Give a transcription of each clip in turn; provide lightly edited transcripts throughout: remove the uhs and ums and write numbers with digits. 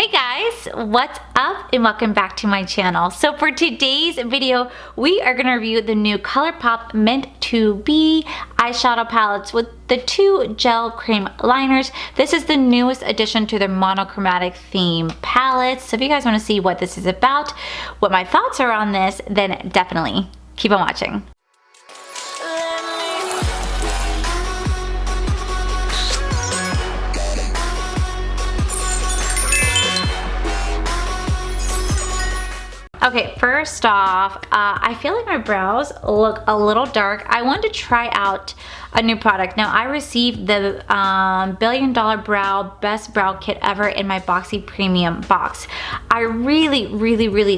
Hey guys, what's up and welcome back to my channel. So for today's video, we are going to review the new Colourpop Meant to Be eyeshadow palettes with the two gel cream liners. This is the newest addition to their monochromatic theme palettes. So if you guys want to see what this is about, what my thoughts are on this, then definitely keep on watching. Okay, first off, I feel like my brows look a little dark. I wanted to try out a new product. Now, I received the $1 Billion Brow Best Brow Kit Ever in my Boxy Premium box. I really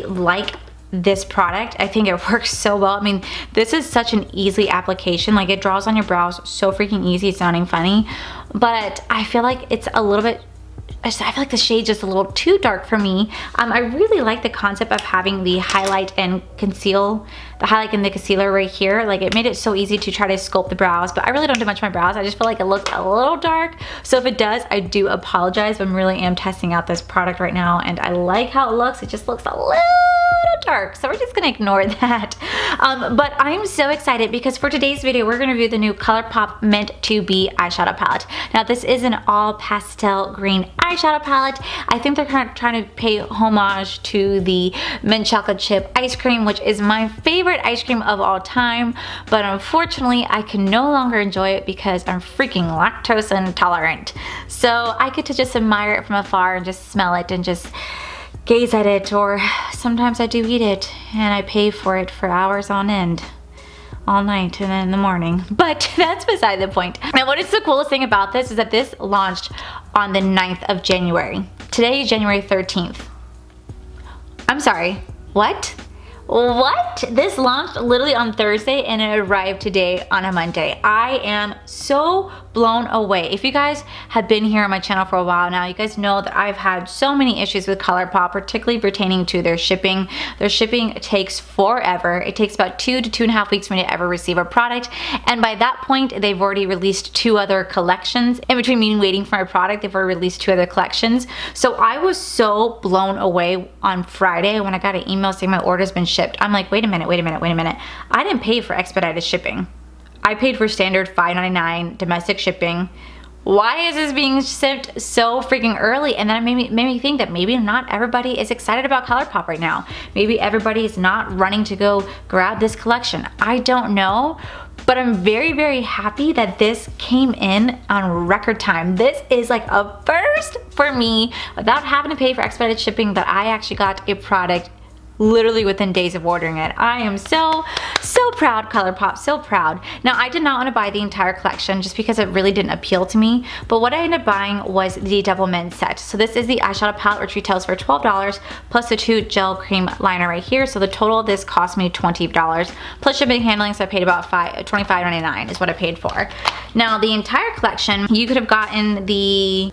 like this product. I think it works so well. I mean, this is such an easy application. Like, it draws on your brows so freaking easy. It's sounding funny, but I feel like it's a little bit, I feel like the shade's just a little too dark for me. I really like the concept of having the highlight and conceal, the highlight and the concealer right here. Like, it made it so easy to try to sculpt the brows, but I really don't do much of my brows. I just feel like it looked a little dark. So if it does, I do apologize. But I really am testing out this product right now and I like how it looks. It just looks a little dark, so we're just gonna ignore that. But I'm so excited because for today's video, we're gonna review the new Colourpop Meant to Be eyeshadow palette. Now, this is an all pastel green eyeshadow palette. I think they're kind of trying to pay homage to the mint chocolate chip ice cream, which is my favorite ice cream of all time. But unfortunately, I can no longer enjoy it because I'm freaking lactose intolerant. So I get to just admire it from afar and just smell it and just gaze at it, or sometimes I do eat it and I pay for it for hours on end, all night and then in the morning. But that's beside the point. Now, what is the coolest thing about this is that this launched on the 9th of January. Today is January 13th. I'm sorry, what? What? This launched literally on Thursday and it arrived today on a Monday. I am so blown away. If you guys have been here on my channel for a while now, you guys know that I've had so many issues with Colourpop, particularly pertaining to their shipping. Their shipping takes forever. It takes about 2 to 2.5 weeks for me to ever receive a product. And by that point, they've already released 2 other collections. In between me waiting for my product, they've already released 2 other collections. So I was so blown away on Friday when I got an email saying my order's been shipped. I'm like, wait a minute. I didn't pay for expedited shipping. I paid for standard $5.99 domestic shipping. Why is this being shipped so freaking early? And then it made me think that maybe not everybody is excited about Colourpop right now. Maybe everybody is not running to go grab this collection. I don't know. But I'm very happy that this came in on record time. This is like a first for me, without having to pay for expedited shipping, that I actually got a product literally within days of ordering it. I am so proud, Colourpop, so proud. Now, I did not want to buy the entire collection just because it really didn't appeal to me, but what I ended up buying was the Double Mint set. So this is the eyeshadow palette, which retails for $12 plus the 2 gel cream liner right here. So the total of this cost me $20 plus shipping and handling, so I paid about $25.99 is what I paid for. Now, the entire collection, you could have gotten the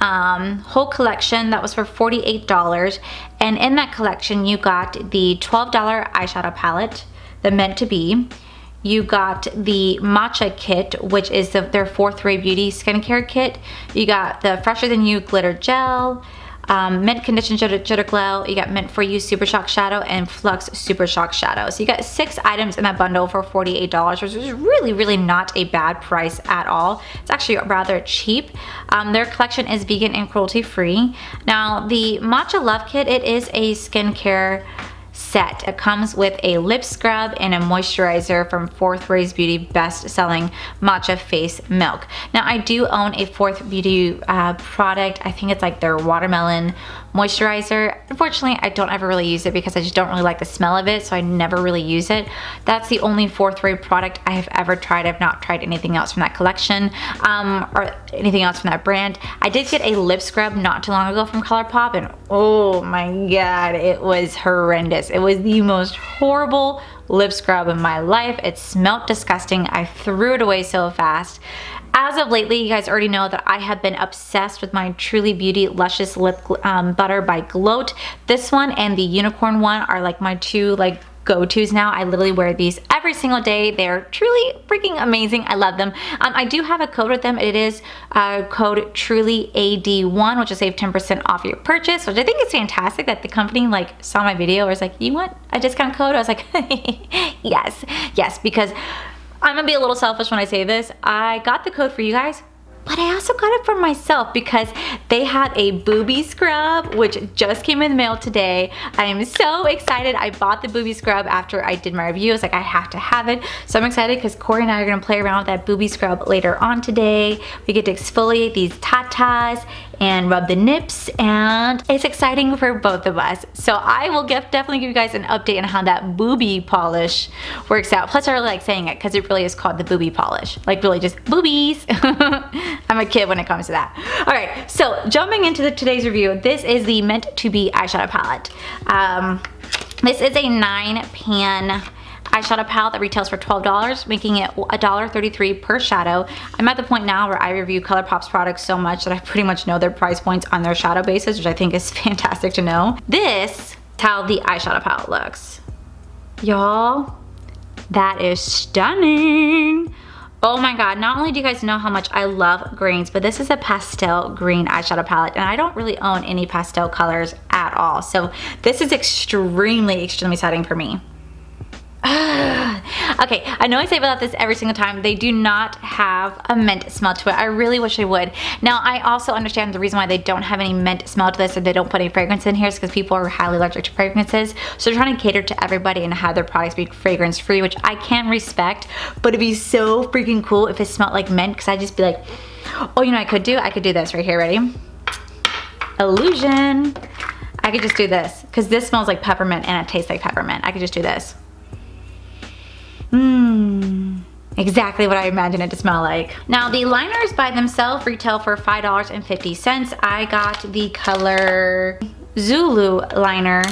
whole collection that was for $48, and in that collection you got the $12 eyeshadow palette, the Meant to Be. You got the Matcha kit, which is their 4th Ray Beauty skincare kit. You got the Fresher Than You glitter gel, Mint Condition Jitter Glow. You got Mint For You Super Shock Shadow and Flux Super Shock Shadow. So you got 6 items in that bundle for $48, which is really not a bad price at all. It's actually rather cheap. Their collection is vegan and cruelty free. Now, the Matcha Love Kit, it is a skincare set. It comes with a lip scrub and a moisturizer from 4th Ray Beauty best-selling Matcha Face Milk. Now, I do own a 4th Beauty product. I think it's like their watermelon moisturizer. Unfortunately, I don't ever really use it because I just don't really like the smell of it, so I never really use it. That's the only 4th Ray product I have ever tried. I've not tried anything else from that collection or anything else from that brand. I did get a lip scrub not too long ago from Colourpop, and oh my god, it was horrendous. It was the most horrible lip scrub in my life. It smelled disgusting. I threw it away so fast. As of lately, you guys already know that I have been obsessed with my Truly Beauty Luscious Lip Butter by Gloat. This one and the Unicorn one are like my 2 like go-tos now. I literally wear these every single day. They're truly freaking amazing. I love them. I do have a code with them. It is code TrulyAD1, which will save 10% off your purchase, which I think is fantastic that the company like saw my video or was like, you want a discount code? I was like, yes, because I'm gonna be a little selfish when I say this. I got the code for you guys, but I also got it for myself because they had a booby scrub, which just came in the mail today. I am so excited. I bought the booby scrub after I did my review. I was like, I have to have it. So I'm excited because Corey and I are gonna play around with that booby scrub later on today. We get to exfoliate these tatas and rub the nips, and it's exciting for both of us. So I will definitely give you guys an update on how that booby polish works out. Plus I really like saying it because it really is called the booby polish. Like really just boobies. I'm a kid when it comes to that. All right, so jumping into today's review, this is the Meant to Be eyeshadow palette. This is a 9-pan eyeshadow palette that retails for $12, making it $1.33 per shadow. I'm at the point now where I review Colourpop's products so much that I pretty much know their price points on their shadow bases, which I think is fantastic to know. This is how the eyeshadow palette looks. Y'all, that is stunning. Oh my god, not only do you guys know how much I love greens, but this is a pastel green eyeshadow palette, and I don't really own any pastel colors at all. So this is extremely exciting for me. Okay, I know I say about this every single time. They do not have a mint smell to it. I really wish they would. Now, I also understand the reason why they don't have any mint smell to this and they don't put any fragrance in here is because people are highly allergic to fragrances. So they're trying to cater to everybody and have their products be fragrance free, which I can respect, but it'd be so freaking cool if it smelled like mint, because I'd just be like, oh, you know what I could do? I could do this right here. Ready? Illusion. I could just do this because this smells like peppermint and it tastes like peppermint. I could just do this. Exactly what I imagined it to smell like. Now the liners by themselves retail for $5.50. I got the color Zulu liner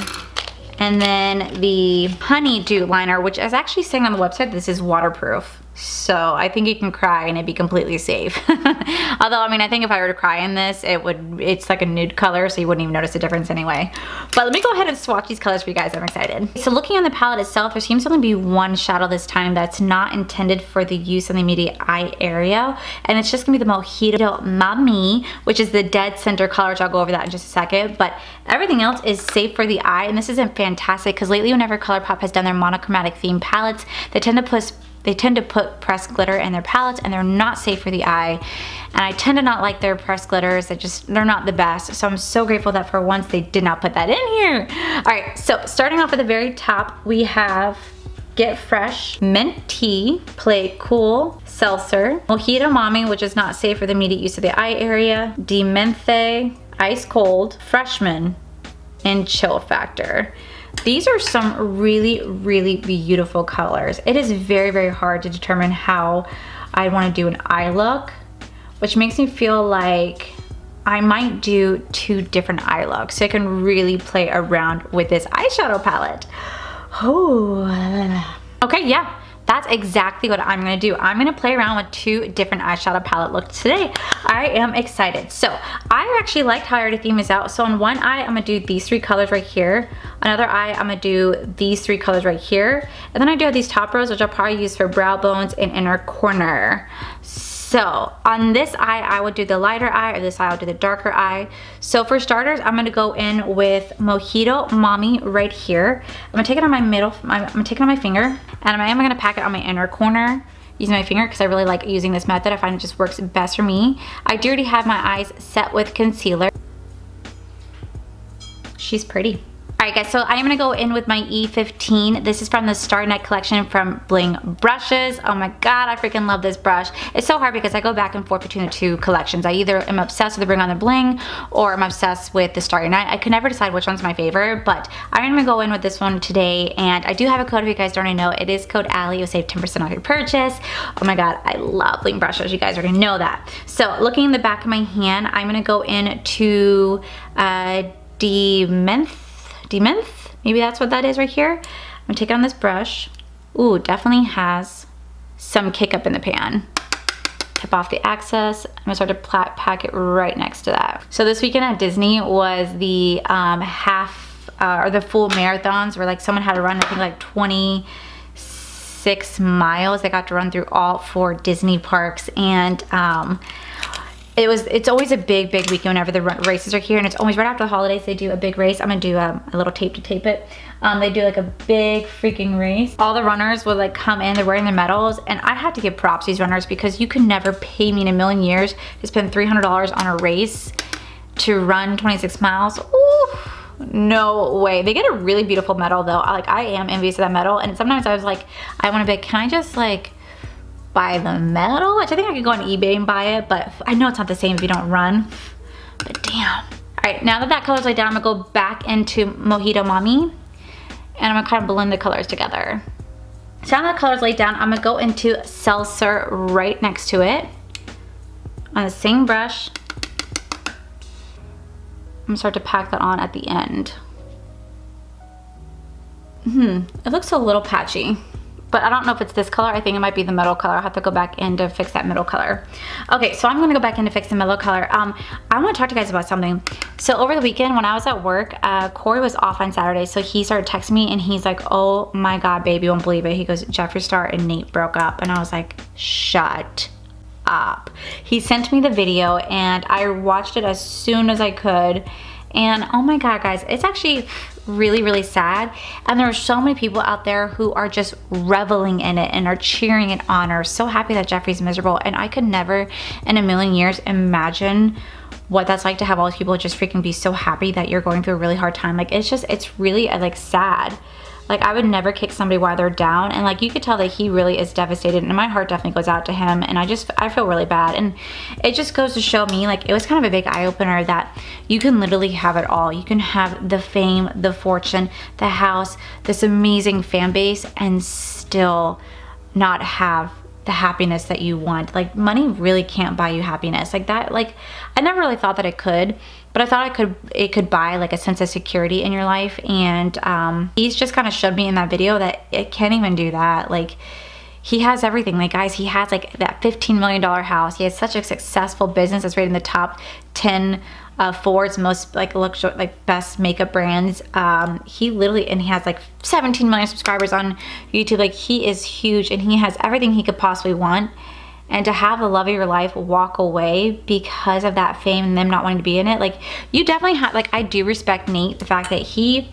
and then the Honeydew liner, which is actually saying on the website this is waterproof. So I think you can cry and it'd be completely safe. Although, I mean, I think if I were to cry in this, it's like a nude color, so you wouldn't even notice the difference anyway. But let me go ahead and swatch these colors for you guys. I'm excited. So looking on the palette itself, there seems to only be one shadow this time that's not intended for the use in the immediate eye area. And it's just gonna be the Mojito Mami, which is the dead center color, which I'll go over that in just a second. But everything else is safe for the eye, and this isn't fantastic because lately whenever Colourpop has done their monochromatic theme palettes, they tend to put pressed glitter in their palettes, and they're not safe for the eye. And I tend to not like their pressed glitters. They're not the best. So I'm so grateful that for once they did not put that in here. All right, so starting off at the very top, we have Get Fresh, Mint Tea, Play It Cool, Seltzer, Mojito Mami, which is not safe for the immediate use of the eye area, Dementhe, Ice Cold, Freshman, and Chill Factor. These are some really beautiful colors. It is very hard to determine how I want to do an eye look, which makes me feel like I might do 2 different eye looks, so I can really play around with this eyeshadow palette. Oh, okay, yeah. That's exactly what I'm gonna do. I'm gonna play around with 2 different eyeshadow palette looks today. I am excited. So I actually liked how I already theme this out. So on one eye, I'm gonna do these 3 colors right here. Another eye, I'm gonna do these 3 colors right here. And then I do have these top rows, which I'll probably use for brow bones and inner corner. So on this eye, I would do the lighter eye, or this eye, I'll do the darker eye. So for starters, I'm gonna go in with Mojito Mami right here. I'm gonna take it on my I'm gonna take it on my finger, and I am gonna pack it on my inner corner using my finger because I really like using this method. I find it just works best for me. I do already have my eyes set with concealer. She's pretty. All right guys, so I am gonna go in with my E15. This is from the Starry Night collection from Bling Brushes. Oh my god, I freaking love this brush. It's so hard because I go back and forth between the 2 collections. I either am obsessed with the Bring On The Bling or I'm obsessed with the Starry Night. I can never decide which one's my favorite, but I'm gonna go in with this one today, and I do have a code if you guys don't already know. It is code Allie. You'll save 10% off your purchase. Oh my god, I love Bling Brushes. You guys already know that. So looking in the back of my hand, I'm gonna go into Dementhe, maybe that's what that is right here. I'm gonna take it on this brush. Ooh, definitely has some kick up in the pan. Tip off the excess. I'm gonna start to pack it right next to that. So this weekend at Disney was the half or the full marathons where like someone had to run, I think like 26 miles. They got to run through all 4 Disney parks, and it's always a big weekend whenever the races are here, and it's always right after the holidays. They do a big race. I'm gonna do a little tape to tape it. They do like a big freaking race. All the runners will like come in, they're wearing their medals, and I have to give props to these runners because you can never pay me in a million years to spend $300 on a race to run 26 miles. Ooh, no way. They get a really beautiful medal though. I am envious of that medal, and sometimes I was like, I want to be, can I just like buy the medal? Which I think I could go on eBay and buy it, but I know it's not the same if you don't run. But damn. All right, now that color's laid down, I'm gonna go back into Mojito Mommy, and I'm gonna kind of blend the colors together. So now that color's laid down, I'm gonna go into Seltzer right next to it on the same brush. I'm gonna start to pack that on at the end. It looks a little patchy, but I don't know if it's this color. I think it might be the middle color. I'll have to go back in to fix that middle color. Okay, so I'm gonna go back in to fix the middle color. I wanna talk to you guys about something. So over the weekend when I was at work, Corey was off on Saturday, so he started texting me and he's like, oh my God, babe, you won't believe it. He goes, Jeffree Star and Nate broke up. And I was like, shut up. He sent me the video and I watched it as soon as I could. And oh my God, guys, it's actually really sad. And there are so many people out there who are just reveling in it and are cheering it on, or so happy that Jeffree's miserable. And I could never in a million years imagine what that's like to have all these people just freaking be so happy that you're going through a really hard time. Like, it's really like sad. Like, I would never kick somebody while they're down, and like you could tell that he really is devastated, and my heart definitely goes out to him, and I feel really bad. And it just goes to show me, like, it was kind of a big eye-opener that you can literally have it all. You can have the fame, the fortune, the house, this amazing fan base, and still not have the happiness that you want. Like, money really can't buy you happiness. Like that, like, I never really thought that it could, but I thought it could buy like a sense of security in your life. And he's just kind of showed me in that video that it can't even do that. Like, he has everything. Like, guys, he has like that $15 million house. He has such a successful business that's rated in the top 10 Ford's most like luxury, like best makeup brands. He literally, and he has like 17 million subscribers on YouTube. Like, he is huge, and he has everything he could possibly want. And to have the love of your life walk away because of that fame and them not wanting to be in it, like, you definitely have, like, I do respect Nate, the fact that he,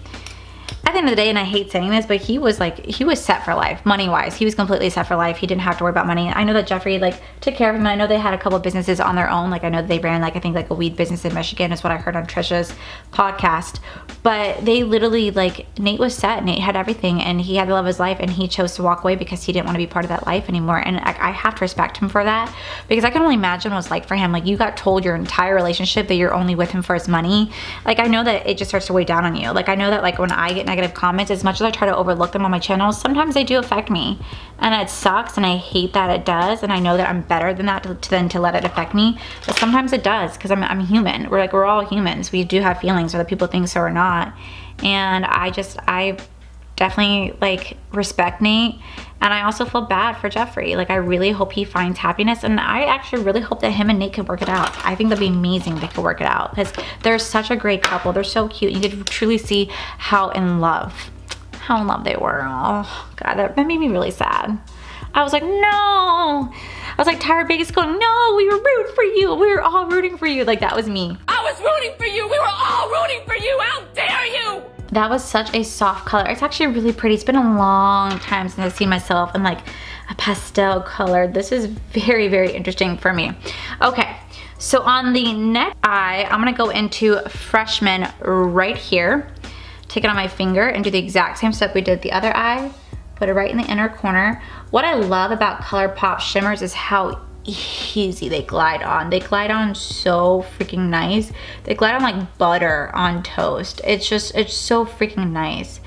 at the end of the day, and I hate saying this, but he was set for life, money-wise. He was completely set for life. He didn't have to worry about money. I know that Jeffree, like, took care of him. I know they had a couple of businesses on their own. Like, I know they ran, like, I think, like, a weed business in Michigan is what I heard on Trisha's podcast. But they literally, like, Nate was set. Nate had everything, and he had to love his life, and he chose to walk away because he didn't want to be part of that life anymore. And I have to respect him for that, because I can only imagine what it's like for him. Like, you got told your entire relationship that you're only with him for his money. Like, I know that it just starts to weigh down on you. Like, I know that, like, when I get negative comments, as much as I try to overlook them on my channel, sometimes they do affect me, and it sucks, and I hate that it does, and I know that I'm better than that than to let it affect me, but sometimes it does, because I'm human. We're all humans. We do have feelings, whether people think so or not. And I definitely, like, respect Nate, and I also feel bad for Jeffree. Like, I really hope he finds happiness, and I actually really hope that him and Nate can work it out. I think that'd be amazing if they could work it out, because they're such a great couple. They're so cute. You could truly see how in love they were. Oh God, that made me really sad. I was like, no. I was like Tyra Vegas going, no, we were rooting for you. We were all rooting for you. Like, that was me. I was rooting for you. We were all rooting for you. How dare you? That was such a soft color. It's actually really pretty. It's been a long time since I've seen myself in like a pastel color. This is very interesting for me. Okay, so on the next eye, I'm gonna go into Freshman right here. Take it on my finger and do the exact same step we did the other eye. Put it right in the inner corner. What I love about Colourpop shimmers is how easy they glide on. They glide on so freaking nice. They glide on like butter on toast. It's so freaking nice.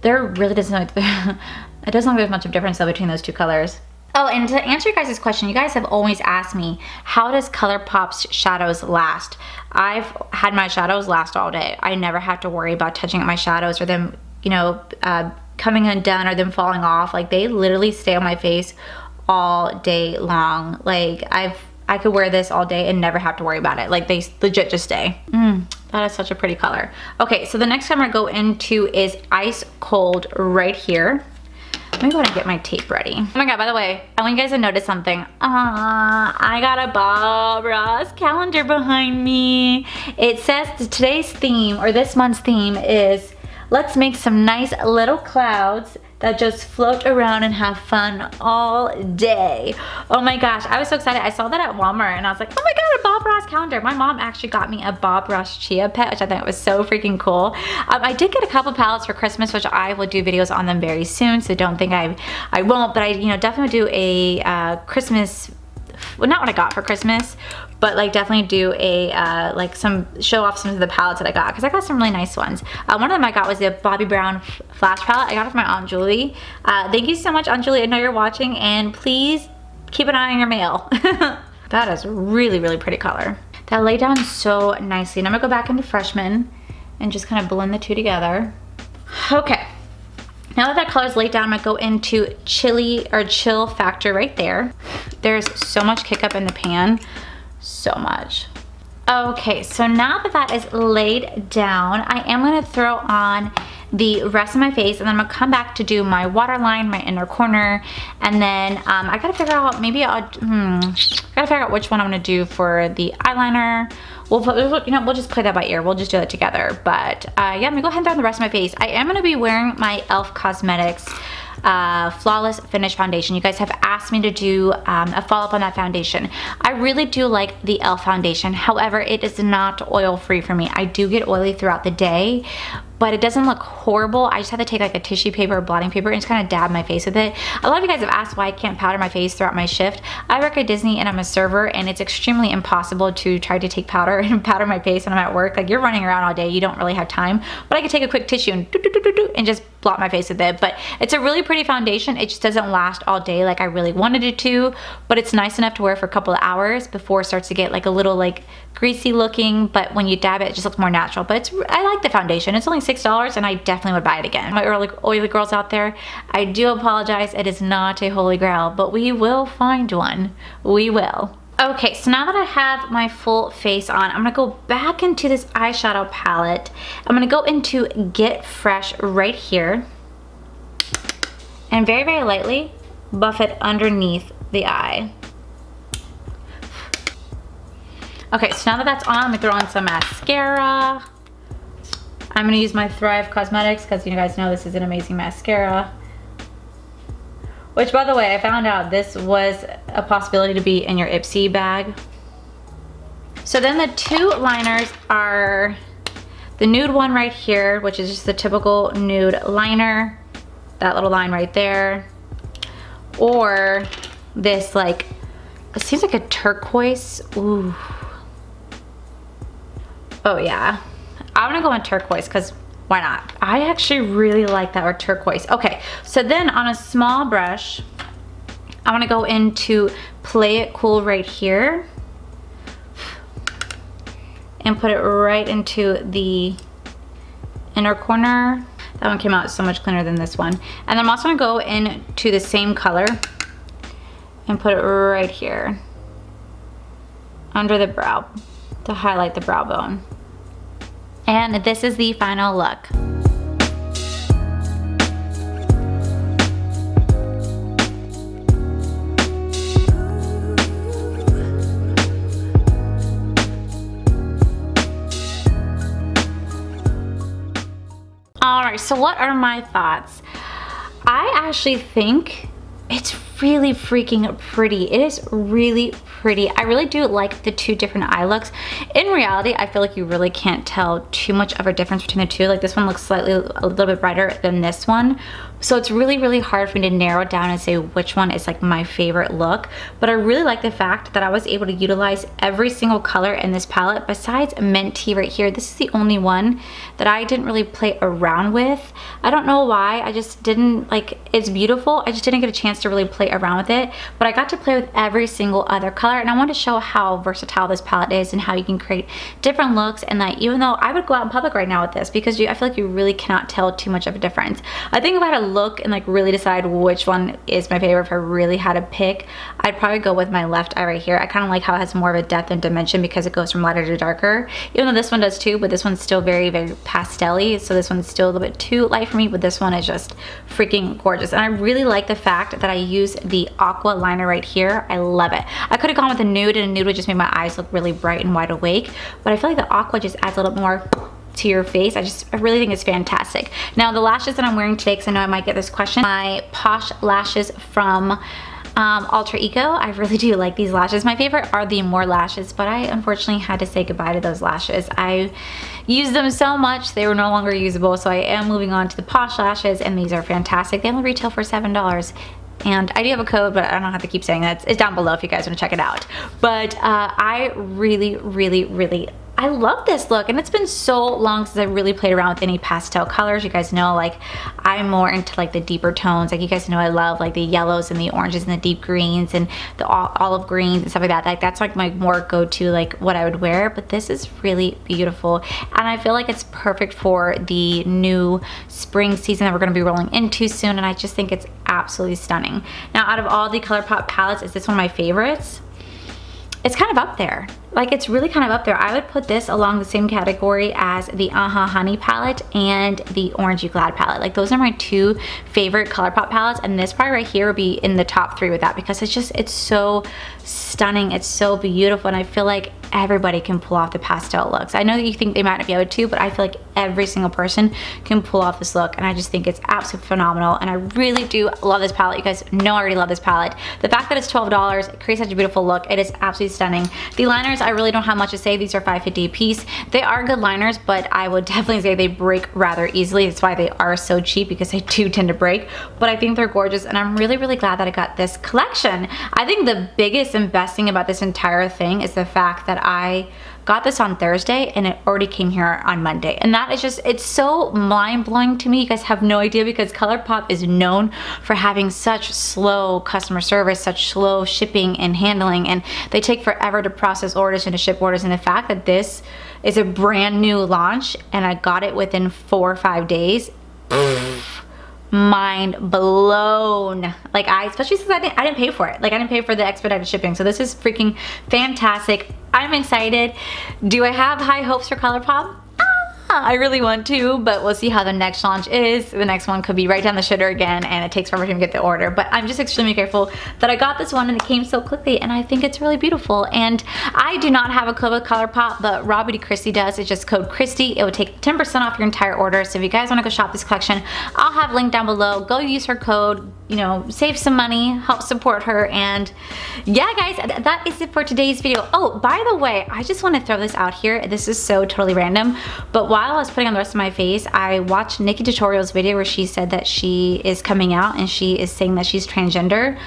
There really doesn't look, it doesn't look there's much of a difference though between those two colors. Oh, and to answer your guys' question, you guys have always asked me, how does Colourpop's shadows last? I've had my shadows last all day. I never have to worry about touching up my shadows or them, you know, coming undone or them falling off. Like, they literally stay on my face all day long. Like, I could wear this all day and never have to worry about it. Like, they legit just stay. That That is such a pretty color. Okay, so the next I'm gonna go into is Ice Cold right here. Let me go ahead and get my tape ready. Oh my god, by the way, I want you guys to notice something. I got a Bob Ross calendar behind me. It says today's theme, or this month's theme, is let's make some nice little clouds that just float around and have fun all day. Oh my gosh, I was so excited. I saw that at Walmart and I was like, oh my god, a Bob Ross calendar. My mom actually got me a Bob Ross chia pet, which I thought was so freaking cool. I did get a couple palettes for Christmas, which I will do videos on them very soon, so don't think I won't, but I definitely do a Christmas, well, not what I got for Christmas, but like definitely do a like show off some of the palettes that I got, because I got some really nice ones. One of them I got was the Bobbi Brown Flash palette. I got it from my Aunt Julie. Thank you so much, Aunt Julie. I know you're watching, and please keep an eye on your mail. That is really, really pretty color. That laid down so nicely. And I'm gonna go back into Freshman and just kind of blend the two together. Okay. Now that color's laid down, I'm gonna go into Chill Factor right there. There's so much kick up in the pan, so much. Okay, so now that that is laid down, I am gonna throw on the rest of my face, and then I'm gonna come back to do my waterline, my inner corner, and then I gotta figure out, maybe gotta figure out which one I'm gonna do for the eyeliner. We'll just play that by ear. We'll just do that together. But yeah, I'm gonna go ahead and throw on the rest of my face. I am gonna be wearing my e.l.f. Cosmetics Flawless Finish Foundation. You guys have asked me to do a follow-up on that foundation. I really do like the e.l.f. foundation. However, it is not oil-free for me. I do get oily throughout the day, but it doesn't look horrible. I just have to take like a tissue paper or blotting paper and just kind of dab my face with it. A lot of you guys have asked why I can't powder my face throughout my shift. I work at Disney and I'm a server, and it's extremely impossible to try to take powder and powder my face when I'm at work. Like, you're running around all day, you don't really have time. But I could take a quick tissue and just blot my face with it. But it's a really pretty foundation. It just doesn't last all day like I really wanted it to, but it's nice enough to wear for a couple of hours before it starts to get like a little like greasy looking. But when you dab it, it just looks more natural. But I like the foundation. It's only $6 and I definitely would buy it again. My oily girls out there, I do apologize. It is not a holy grail, but we will find one. We will. Okay, so now that I have my full face on, I'm gonna go back into this eyeshadow palette. I'm gonna go into Get Fresh right here, and very, very lightly buff it underneath the eye. Okay, so now that that's on, I'm gonna throw on some mascara. I'm gonna use my Thrive Cosmetics, because you guys know this is an amazing mascara. Which, by the way, I found out this was a possibility to be in your Ipsy bag. So then the two liners are the nude one right here, which is just the typical nude liner. That little line right there. Or this, like, it seems like a turquoise. Ooh. Oh yeah. I'm gonna go in turquoise, because why not? I actually really like that, or turquoise. Okay, so then on a small brush, I wanna go into Play It Cool right here and put it right into the inner corner. That one came out so much cleaner than this one. And then I'm also gonna go into the same color and put it right here under the brow to highlight the brow bone. And this is the final look. All right, so what are my thoughts? I actually think it's really freaking pretty. It is really pretty. I really do like the two different eye looks. In reality, I feel like you really can't tell too much of a difference between the two. Like, this one looks slightly a little bit brighter than this one. So it's really, really hard for me to narrow it down and say which one is like my favorite look. But I really like the fact that I was able to utilize every single color in this palette besides Mint Tea right here. This is the only one that I didn't really play around with. I don't know why. I just didn't, like, it's beautiful. I just didn't get a chance to really play around with it. But I got to play with every single other color, and I wanted to show how versatile this palette is and how you can create different looks. And that even though I would go out in public right now with this, because I feel like you really cannot tell too much of a difference. I think if I had a look and like really decide which one is my favorite, if I really had to pick, I'd probably go with my left eye right here. I kind of like how it has more of a depth and dimension because it goes from lighter to darker. Even though this one does too, but this one's still very, very pastel-y. So this one's still a little bit too light for me, but this one is just freaking gorgeous. And I really like the fact that I use the aqua liner right here. I love it. I could have gone with a nude, and a nude would just make my eyes look really bright and wide awake, but I feel like the aqua just adds a little more to your face. I really think it's fantastic. Now the lashes that I'm wearing today, because I know I might get this question, my Posh lashes from Alter Eco. I really do like these lashes. My favorite are the More lashes, but I unfortunately had to say goodbye to those lashes. I used them so much they were no longer usable, so I am moving on to the Posh lashes, and these are fantastic. They only retail for $7. And I do have a code, but I don't have to keep saying that. It's down below if you guys want to check it out. But I really, really, really, I love this look, and it's been so long since I really played around with any pastel colors. You guys know, like, I'm more into like the deeper tones. Like, you guys know I love like the yellows and the oranges and the deep greens and the olive greens and stuff like that. Like, that's like my more go-to, like what I would wear. But this is really beautiful, and I feel like it's perfect for the new spring season that we're going to be rolling into soon, and I just think it's absolutely stunning. Now, out of all the Colourpop palettes, is this one of my favorites? It's kind of up there. Like, it's really kind of up there. I would put this along the same category as the Honey palette and the Orange You Glad palette. Like, those are my two favorite Colourpop palettes, and this probably right here would be in the top 3 with that, because it's so stunning, it's so beautiful, and I feel like everybody can pull off the pastel looks. I know that you think they might not be able to, but I feel like every single person can pull off this look, and I just think it's absolutely phenomenal, and I really do love this palette. You guys know I already love this palette. The fact that it's $12, it creates such a beautiful look. It is absolutely stunning. The liners, I really don't have much to say. These are $5.50 a piece. They are good liners, but I would definitely say they break rather easily. That's why they are so cheap, because they do tend to break, but I think they're gorgeous, and I'm really, really glad that I got this collection. I think the biggest and best thing about this entire thing is the fact that I got this on Thursday and it already came here on Monday, and that is just, it's so mind-blowing to me. You guys have no idea, because Colourpop is known for having such slow customer service, such slow shipping and handling, and they take forever to process orders and to ship orders, and the fact that this is a brand new launch and I got it within 4 or 5 days, mind blown. Like, especially since I didn't pay for it. Like, I didn't pay for the expedited shipping, so this is freaking fantastic. I'm excited. Do I have high hopes for Colourpop? I really want to, but we'll see how the next launch is. The next one could be right down the shitter again, and it takes forever to get the order, but I'm just extremely grateful that I got this one and it came so quickly, and I think it's really beautiful. And I do not have a code with Colourpop, but Robbie D. Christie does. It's just code Christie. It would take 10% off your entire order, so if you guys want to go shop this collection, I'll have a link down below. Go use her code, you know, save some money, help support her. And yeah, guys, that is it for today's video. Oh, by the way, I just want to throw this out here. This is so totally random, but while I was putting on the rest of my face, I watched Nikki Tutorial's video where she said that she is coming out and she is saying that she's transgender.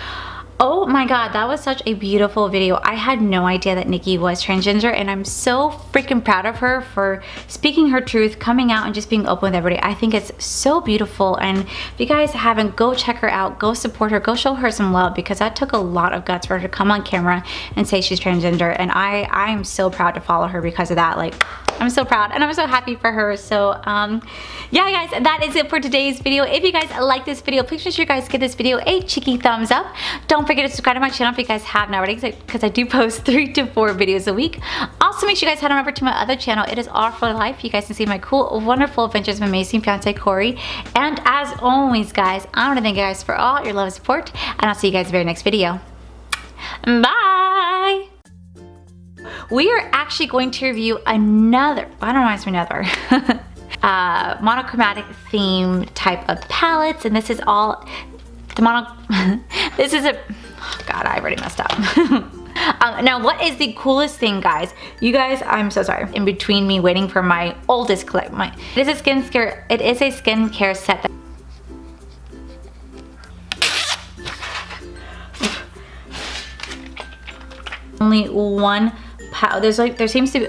Oh my god, that was such a beautiful video. I had no idea that Nikki was transgender, and I'm so freaking proud of her for speaking her truth, coming out and just being open with everybody. I think it's so beautiful, and if you guys haven't, go check her out, go support her, go show her some love, because that took a lot of guts for her to come on camera and say she's transgender, and I am so proud to follow her because of that. Like, I'm so proud and I'm so happy for her. So yeah, guys, that is it for today's video. If you guys like this video, please make sure you guys give this video a cheeky thumbs up. Don't forget to subscribe to my channel if you guys haven't already, because I do post 3 to 4 videos a week. Also, make sure you guys head on over to my other channel. It is All for Life. You guys can see my cool, wonderful adventures of my amazing fiance Corey. And as always, guys, I want to thank you guys for all your love and support, and I'll see you guys in the very next video. Bye! We are actually going to review another, I don't know why it's another, monochromatic theme type of palettes, and this is all the this is a, oh god, I already messed up. Now, what is the coolest thing, guys? You guys, I'm so sorry. In between me waiting for my oldest collection, it is a skincare set that only one. There seems to be